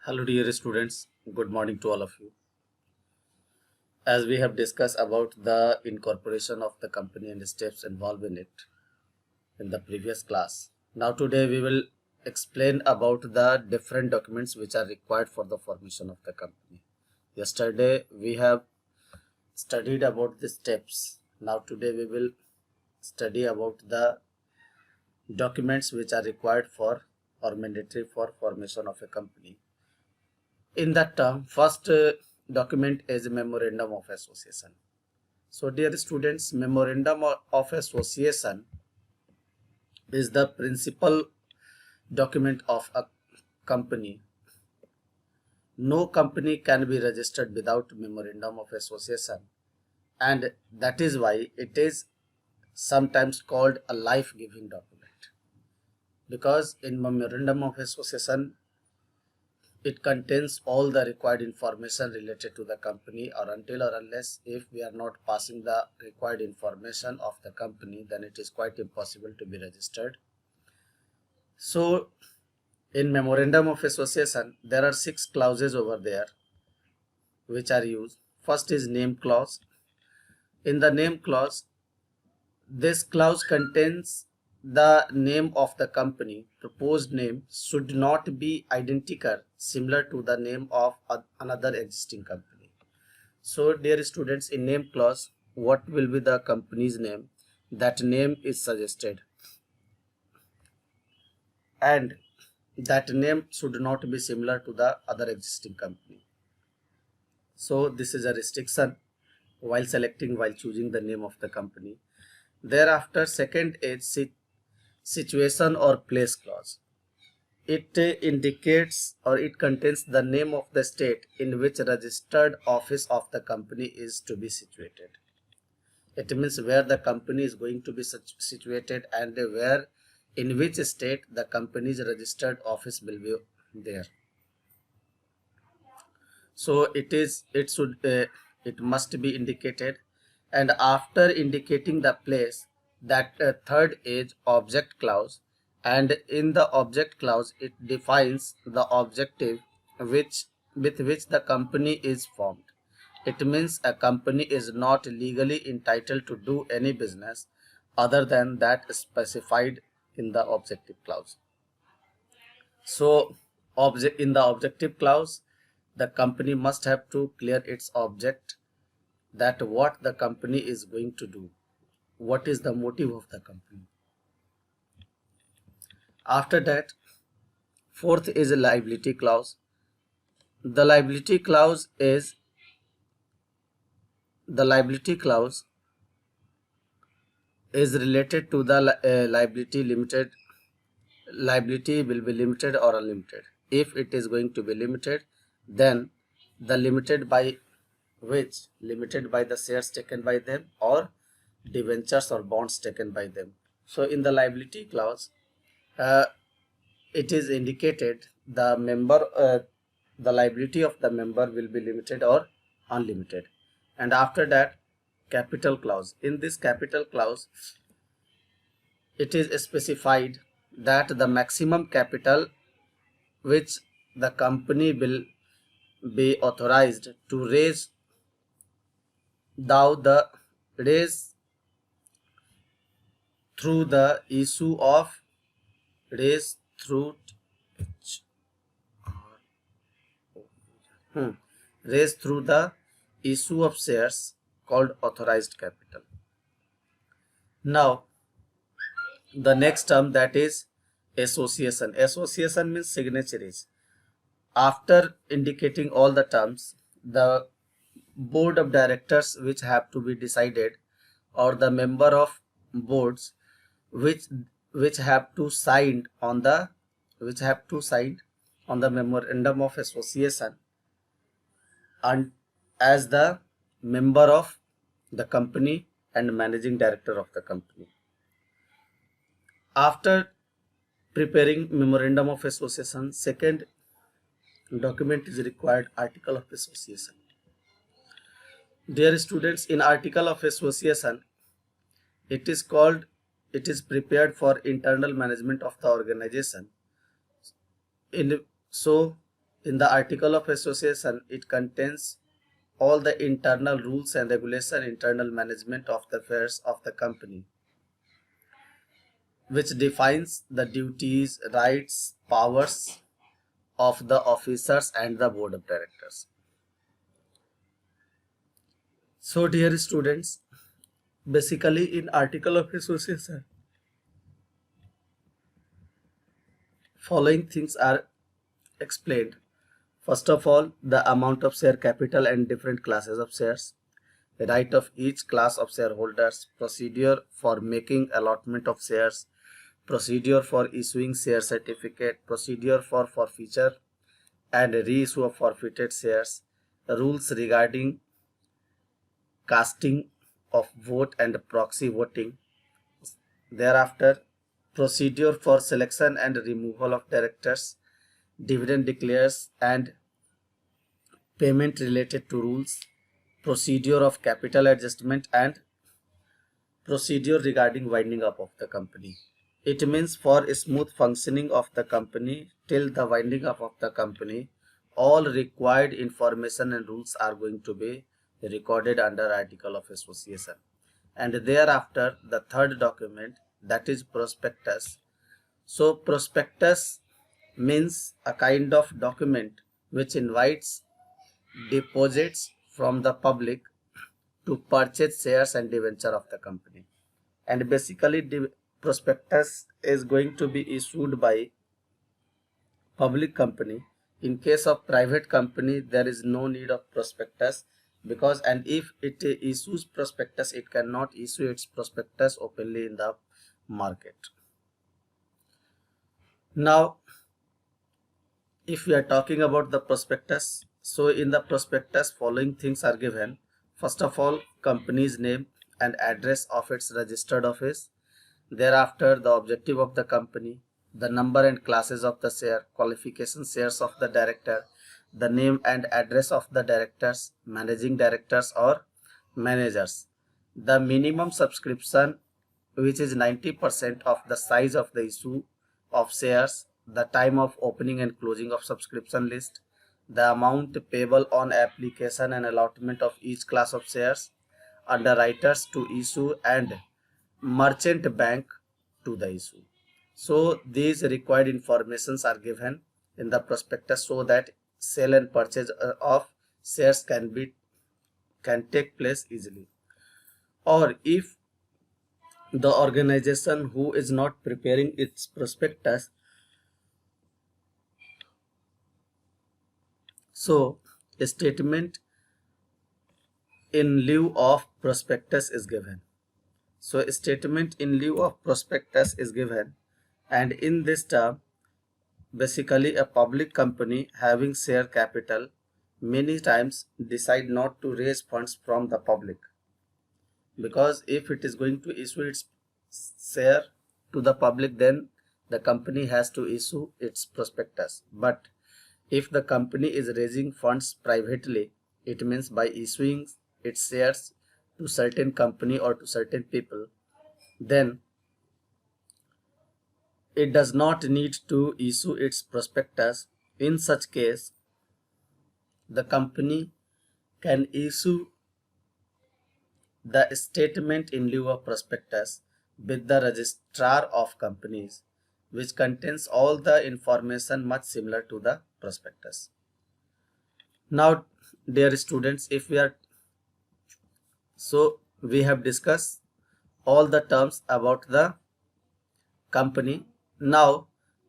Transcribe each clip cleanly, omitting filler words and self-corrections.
Hello dear students, good morning to all of you. As we have discussed about the incorporation of the company and the steps involved in it in the previous class. Now today we will explain about the different documents which are required for the formation of the company. Yesterday we have studied about the steps. Now today we will study about the documents which are required for or mandatory for formation of a company. In that term, first document is a memorandum of association. So dear students, memorandum of association is the principal document of a company. No company can be registered without memorandum of association, and that is why it is sometimes called a life-giving document, because in memorandum of association it contains all the required information related to the company, or until or unless if we are not passing the required information of the company, then it is quite impossible to be registered. So in memorandum of association there are 6 clauses over there which are used. First is name clause. In the name clause, this clause contains the name of the company. Proposed name should not be identical, similar to the name of another existing company. So dear students, in name clause, what will be the company's name? That name is suggested, and that name should not be similar to the other existing company. So this is a restriction while choosing the name of the company. Thereafter, second is situation or place clause. It indicates or it contains the name of the state in which registered office of the company is to be situated. It means where the company is going to be situated and where, in which state the company's registered office will be there. So it must be indicated, and after indicating the place, that third is object clause, and in the object clause it defines the objective with which the company is formed. It means a company is not legally entitled to do any business other than that specified in the objective clause. So in the objective clause, the company must have to clear its object, that what the company is going to do, what is the motive of the company. After that, fourth is a liability clause. The liability clause is related to the liability will be limited or unlimited. If it is going to be limited, then the limited by the shares taken by them or debentures or bonds taken by them. So in the liability clause, it is indicated the liability of the member will be limited or unlimited. And after that, capital clause. In this capital clause, it is specified that the maximum capital which the company will be authorized to raise through the issue of raise through raise through the issue of shares called authorized capital. Now the next term, that is association. Association means signatories. After indicating all the terms, the board of directors which have to be decided, or the member of boards which have to sign on the memorandum of association, and as the member of the company and managing director of the company. After preparing memorandum of association, second document is required, article of association. Dear students, in article of association, it is prepared for internal management of the organization. So in the article of association, it contains all the internal rules and regulation, internal management of the affairs of the company, which defines the duties, rights, powers of the officers and the board of directors. So dear students, basically in article of association, following things are explained. First of all, the amount of share capital and different classes of shares, the right of each class of shareholders, procedure for making allotment of shares, procedure for issuing share certificate, procedure for forfeiture and reissue of forfeited shares, rules regarding casting of vote and proxy voting. Thereafter, procedure for selection and removal of directors, dividend declares and payment related to rules, procedure of capital adjustment and procedure regarding winding up of the company. It means for a smooth functioning of the company till the winding up of the company, all required information and rules are going to be recorded under article of association. And thereafter, the third document, that is prospectus. So prospectus means a kind of document which invites deposits from the public to purchase shares and debenture of the company. And basically the prospectus is going to be issued by public company. In case of private company, there is no need of prospectus, because and if it issues prospectus, it cannot issue its prospectus openly in the market. Now if we are talking about the prospectus, so in the prospectus following things are given. First of all, company's name and address of its registered office. Thereafter, the objective of the company, the number and classes of the share, qualification shares of the director, the name and address of the directors, managing directors or managers, the minimum subscription, which is 90% of the size of the issue of shares, the time of opening and closing of subscription list, the amount payable on application and allotment of each class of shares, underwriters to issue and merchant bank to the issue. So these required informations are given in the prospectus so that sale and purchase of shares can take place easily. Or if the organization who is not preparing its prospectus, so a statement in lieu of prospectus is given. So a statement in lieu of prospectus is given, and in this term, basically a public company having share capital many times decide not to raise funds from the public, because if it is going to issue its share to the public, then the company has to issue its prospectus. But if the company is raising funds privately, it means by issuing its shares to certain company or to certain people, then it does not need to issue its prospectus. In such case, the company can issue the statement in lieu of prospectus with the registrar of companies, which contains all the information much similar to the prospectus. Now dear students, we have discussed all the terms about the company. Now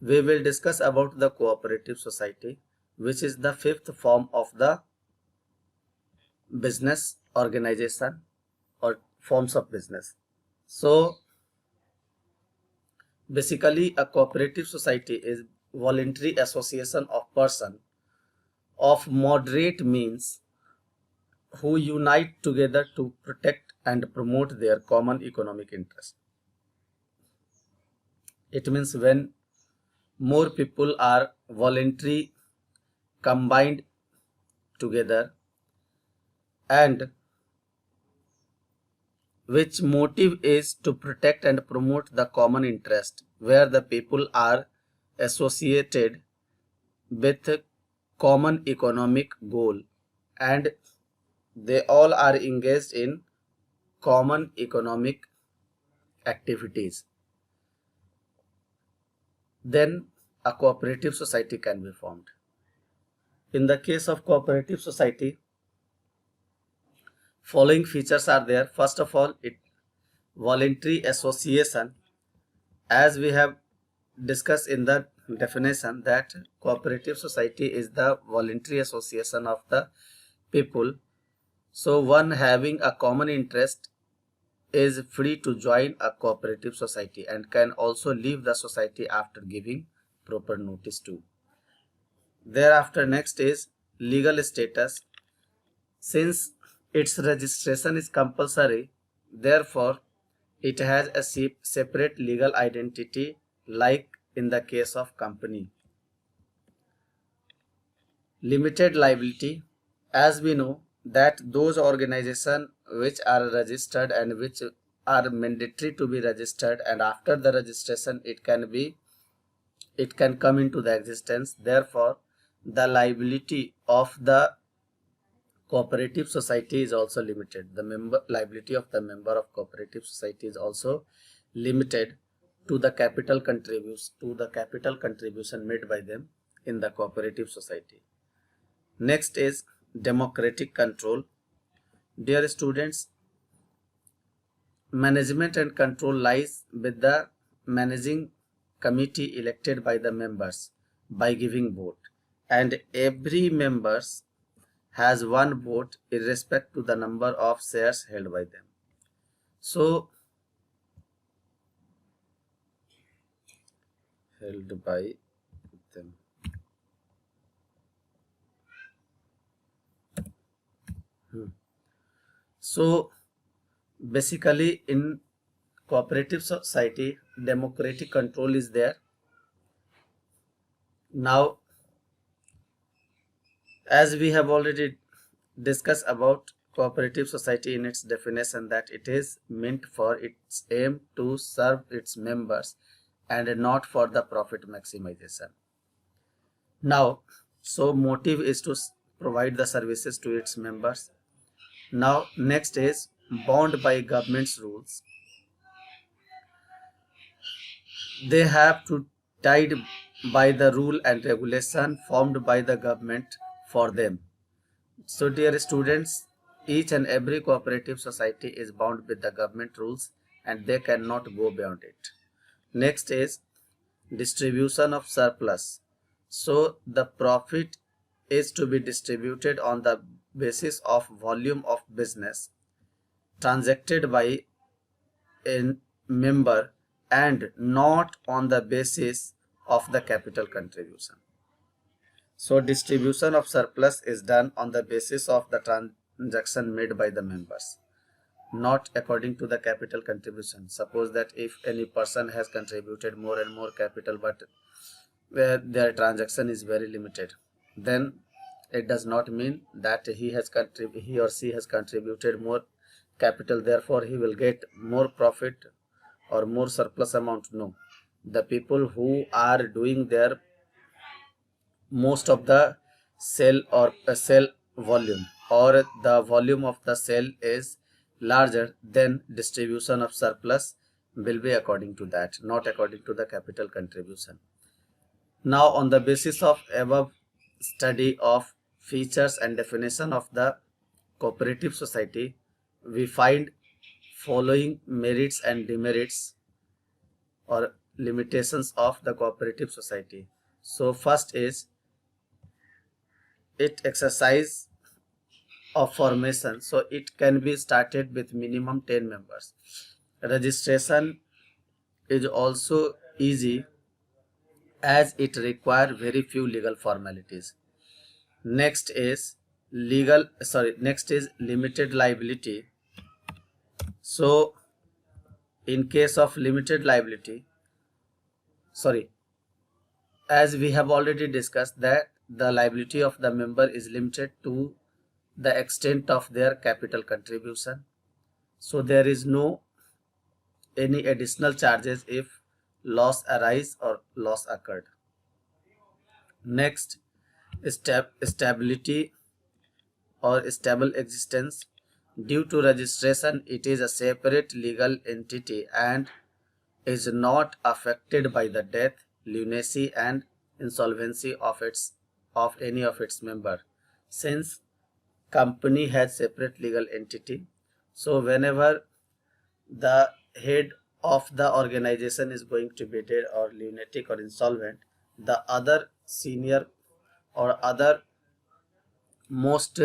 we will discuss about the cooperative society, which is the fifth form of the business organization or forms of business. So basically a cooperative society is voluntary association of persons of moderate means who unite together to protect and promote their common economic interest. It means when more people are voluntarily combined together, and which motive is to protect and promote the common interest, where the people are associated with common economic goal, and they all are engaged in common economic activities, then a cooperative society can be formed. In the case of cooperative society, following features are there. First of all, it voluntary association. As we have discussed in the definition, that cooperative society is the voluntary association of the people. So one having a common interest is free to join a cooperative society and can also leave the society after giving proper notice to. Thereafter, next is legal status. Since its registration is compulsory, therefore it has a separate legal identity, like in the case of company. Limited liability. As we know that those organizations which are registered and which are mandatory to be registered, and after the registration it can come into the existence. Therefore the liability of the cooperative society is also limited. The liability of the member of cooperative society is also limited to the capital contribution made by them in the cooperative society. Next is democratic control. Dear students, management and control lies with the managing committee elected by the members by giving vote, and every members has one vote irrespective to the number of shares held by them. So held by them. So basically in cooperative society, democratic control is there. Now, as we have already discussed about cooperative society in its definition, that it is meant for its aim to serve its members and not for the profit maximization. Now, so motive is to provide the services to its members. Now next is bound by government's rules. They have to tied by the rule and regulation formed by the government for them. So dear students, each and every cooperative society is bound with the government rules and they cannot go beyond it. Next is distribution of surplus. So the profit is to be distributed on the basis of volume of business transacted by a member and not on the basis of the capital contribution. So distribution of surplus is done on the basis of the transaction made by the members, not according to the capital contribution. Suppose that if any person has contributed more and more capital, but where their transaction is very limited, then it does not mean that he or she has contributed more capital, therefore he will get more profit or more surplus amount. No, the people who are doing their most of the sell or sell volume, or the volume of the sale is larger, then distribution of surplus will be according to that, not according to the capital contribution. Now on the basis of above study of features and definition of the cooperative society, we find following merits and demerits or limitations of the cooperative society. So first is it exercise of formation. So it can be started with minimum 10 members. Registration is also easy as it requires very few legal formalities. Next is limited liability. So in case of limited liability, as we have already discussed, that the liability of the member is limited to the extent of their capital contribution. So there is no any additional charges if loss arise or loss occurred. Next, stability or stable existence. Due to registration, it is a separate legal entity and is not affected by the death, lunacy and insolvency of any of its member. Since company has separate legal entity, so whenever the head of the organization is going to be dead or lunatic or insolvent, the other senior or other most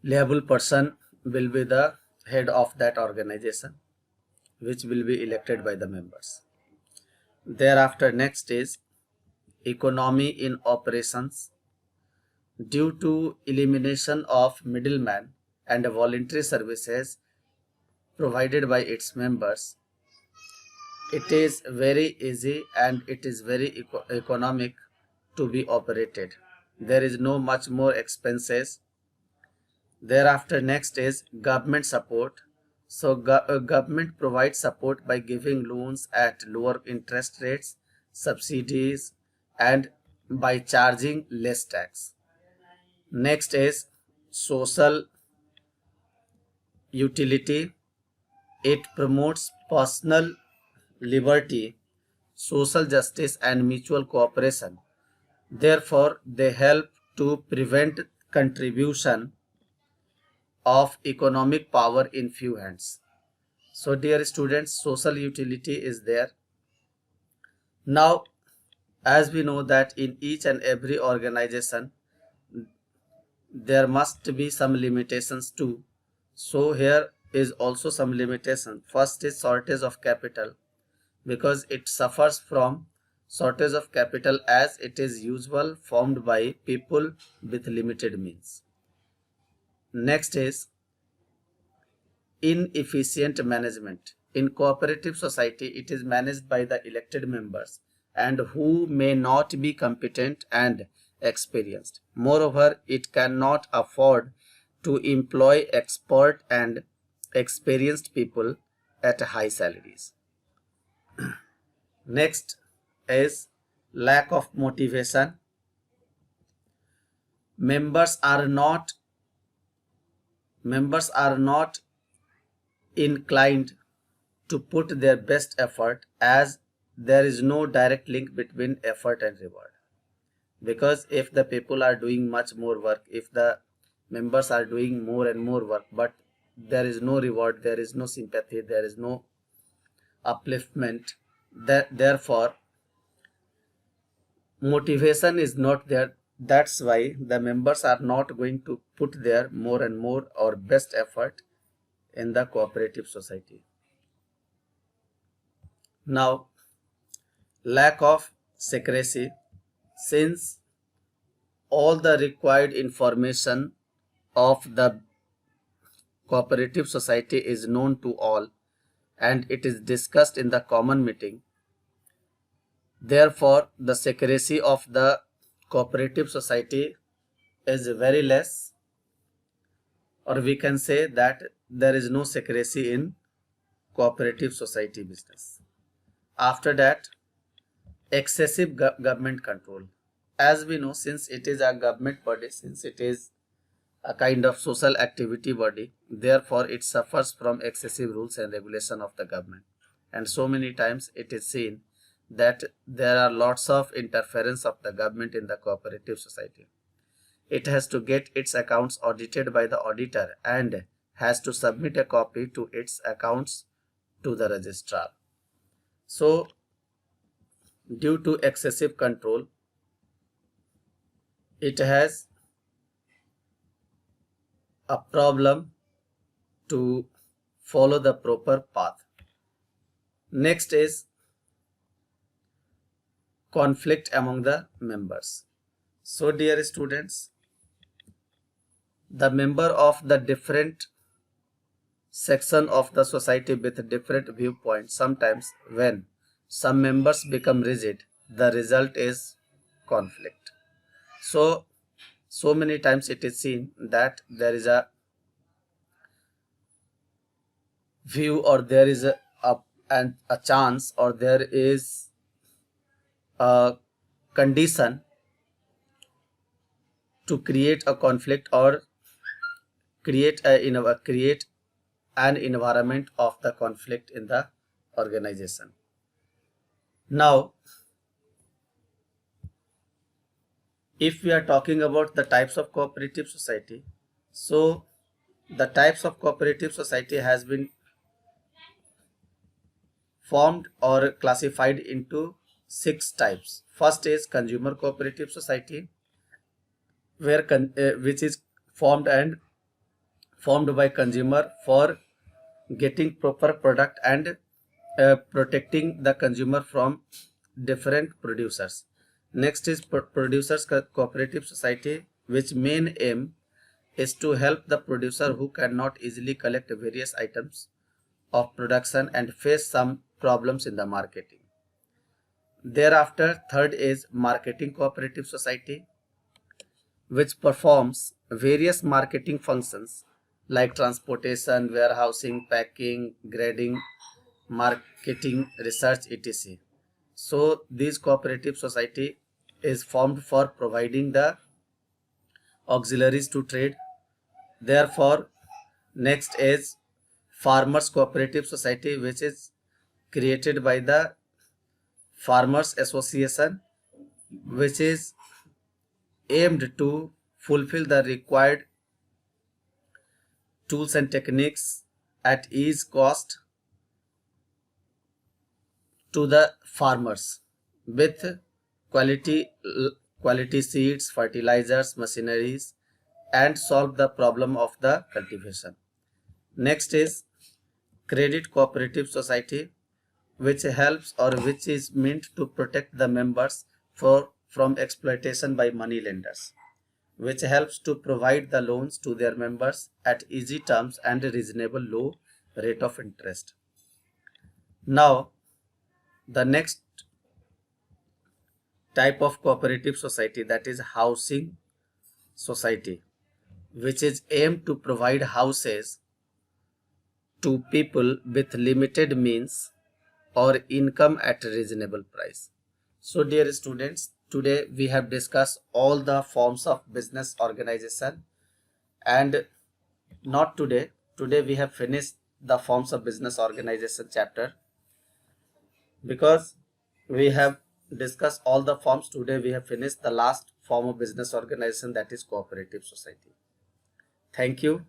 liable person will be the head of that organization, which will be elected by the members. Thereafter, next is economy in operations. Due to elimination of middleman and voluntary services provided by its members, it is very easy and it is very economic to be operated. There is no much more expenses. Thereafter, next is government support. So government provides support by giving loans at lower interest rates, subsidies and by charging less tax. Next is social utility. It promotes personal liberty, social justice and mutual cooperation. Therefore, they help to prevent contribution of economic power in few hands. So dear students, social utility is there. Now, as we know that in each and every organization, there must be some limitations too. So here is also some limitation. First is shortage of capital, because it suffers from shortage of capital as it is usual formed by people with limited means. Next is inefficient management. In cooperative society, it is managed by the elected members and who may not be competent and experienced. Moreover, it cannot afford to employ expert and experienced people at high salaries. Next is lack of motivation. Members are not inclined to put their best effort, as there is no direct link between effort and reward. Because if the people are doing much more work, if the members are doing more and more work, but there is no reward, there is no sympathy, there is no upliftment, therefore motivation is not there. That's why the members are not going to put their more and more or best effort in the cooperative society. Now, lack of secrecy. Since all the required information of the cooperative society is known to all and it is discussed in the common meeting, therefore the secrecy of the cooperative society is very less, or we can say that there is no secrecy in cooperative society business. After that, excessive government control. As we know, since it is a government body, since it is a kind of social activity body, therefore it suffers from excessive rules and regulation of the government. And so many times it is seen that there are lots of interference of the government in the cooperative society. It has to get its accounts audited by the auditor and has to submit a copy to its accounts to the registrar. So, due to excessive control, it has a problem to follow the proper path. Next is conflict among the members. So dear students, the member of the different section of the society with different viewpoints, sometimes when some members become rigid, the result is conflict. So many times it is seen that there is a view, or there is a chance, or there is a condition to create a conflict or create an environment of the conflict in the organization. Now, if we are talking about the types of cooperative society, so the types of cooperative society has been formed or classified into 6 types. First is consumer cooperative society, which is formed by consumer for getting proper product and protecting the consumer from different producers. Next is producers cooperative society, which main aim is to help the producer who cannot easily collect various items of production and face some problems in the marketing. Thereafter, third is marketing cooperative society, which performs various marketing functions like transportation, warehousing, packing, grading, marketing, research, etc. So this cooperative society is formed for providing the auxiliaries to trade. Therefore, next is farmers cooperative society, which is created by the farmers association, which is aimed to fulfill the required tools and techniques at ease cost to the farmers with quality quality seeds, fertilizers, machineries, and solve the problem of the cultivation. Next is credit cooperative society, which helps or which is meant to protect the members from exploitation by money lenders, which helps to provide the loans to their members at easy terms and a reasonable low rate of interest. Now, the next type of cooperative society, that is housing society, which is aimed to provide houses to people with limited means or income at a reasonable price. So dear students, today we have discussed all the forms of business organization, and not today we have finished the forms of business organization chapter. Because we have discussed all the forms, today we have finished the last form of business organization, that is cooperative society. Thank you.